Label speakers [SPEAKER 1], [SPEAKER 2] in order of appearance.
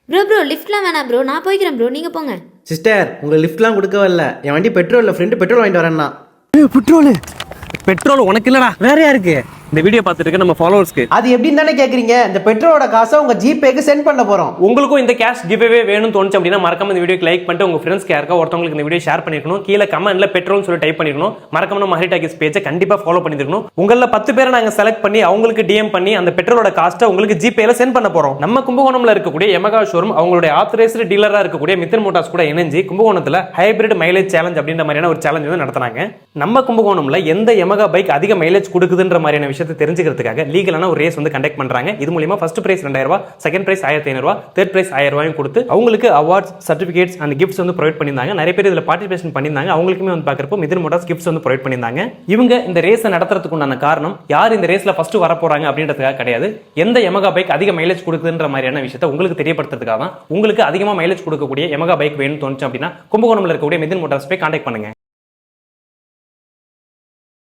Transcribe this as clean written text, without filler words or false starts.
[SPEAKER 1] Bro லிஃப்ட்லாம் வேணாம் bro, நான் போய்க்கிறேன் ப்ரோ, நீங்கள் போங்க.
[SPEAKER 2] சிஸ்டர் உங்களுக்கு லிஃப்ட்லாம் கொடுக்கவே இல்லை. என் வண்டி பெட்ரோல் ஃப்ரெண்டு பெட்ரோல் வாங்கிட்டு வரேன்னா.
[SPEAKER 3] பெட்ரோல் உனக்கு இல்லடா, வேற யாருக்கு? இந்த வீடியோ பார்த்துட்டு இருக்க நம்ம ஃபாலோவர்ஸ்க்கு.
[SPEAKER 2] அது எப்படின்னு தானே கேட்குறீங்க? இந்த பெட்ரோலோட காசை உங்கள் ஜிபேக்கு சென்ட் பண்ண போகிறோம்.
[SPEAKER 3] உங்களுக்கும் இந்த கேஷ் கிவ்அவே வேணும்னு தோணுச்சு அப்படின்னா மறக்காம இந்த வீடியோக்கு லைக் பண்ணிட்டு உங்க ஃப்ரெண்ட்ஸ்க்கு யாருக்கா ஒருத்தவங்களுக்கு இந்த வீடியோ ஷேர் பண்ணிருக்கணும். கீழே கமெண்ட்ல பெட்ரோல்னு சொல்லி டைப் பண்ணிருக்கணும். மறக்காம நம்ம ஹரி டாக்கிஸ் பேஜை கண்டிப்பா ஃபாலோ பண்ணிருக்கணும். உங்கள 10 பேரை நாங்க செலக்ட் பண்ணி அவங்களுக்கு டிஎம் பண்ணி அந்த பெட்ரோலோட காஸ்ட்டை உங்களுக்கு ஜிபேல சென்ட் பண்ண போறோம். நம்ம கும்பகோணம்ல இருக்கக்கூடிய யமகா ஷோரூம் அவங்களுடைய ஆத்தரைஸ்டு டீலரா இருக்கக்கூடிய மித்தன் மோட்டார்ஸ் கூட இணைஞ்சு கும்பகோணத்துல ஹைபிரிட் மைலேஜ் சேலஞ்ச் அப்படின்ற மாதிரியான ஒரு சேலஞ்ச் வந்து நடத்தினாங்க. நம்ம கும்பகோணம்ல எந்த யமகா பைக் அதிக மைலேஜ் கொடுக்குதுன்ற மாதிரியான விஷயத்தை தெரிஞ்சுக்கிறதுக்காக லீகலான ஒரு ரேஸ் வந்து கண்டக்ட் பண்றாங்க. இது மூலமா ஃபர்ஸ்ட் பிரைஸ் 2000 ரூபாய், செகண்ட் பிரைஸ் 1500 ரூபாய், தேர்ட் பிரைஸ் 1000 ரூபாயும் கொடுத்து அவங்களுக்கு அவார்ட்ஸ், சர்டிபிகேட்ஸ் அண்ட் கிஃப்ட்ஸ் வந்து ப்ரொவைட் பண்ணியிருந்தாங்க. நிறைய பேர் இதுல பார்ட்டிசிபேஷன் பண்ணியிருந்தாங்க. அவங்களுக்குமே வந்து பார்க்கறப்போ மிதன் மோட்டார்ஸ் கிஃப்ட்ஸ் வந்து ப்ரொவைட் பண்ணியிருந்தாங்க. இவங்க இந்த ரேஸை நடத்துறதுக்கு உண்டான காரணம் யார் இந்த ரேஸ்ல ஃபர்ஸ்ட் வர போறாங்க அப்படின்றதுக்காக கிடையாது. எந்த யமகா பைக் அதிக மைலேஜ் கொடுக்குதுன்ற மாதிரியான விஷயத்தை உங்களுக்கு தெரியப்படுத்துறதுக்காக தான். உங்களுக்கு அதிகமா மைலேஜ் கொடுக்கக்கூடிய யமகா பைக் வேணும்னு தோணுச்சு அப்படின்னா கும்பகோணம்ல இருக்கக்கூடிய மிதன் மோட்டார்ஸ் போய் கான்டாக்ட் பண்ணுங்க.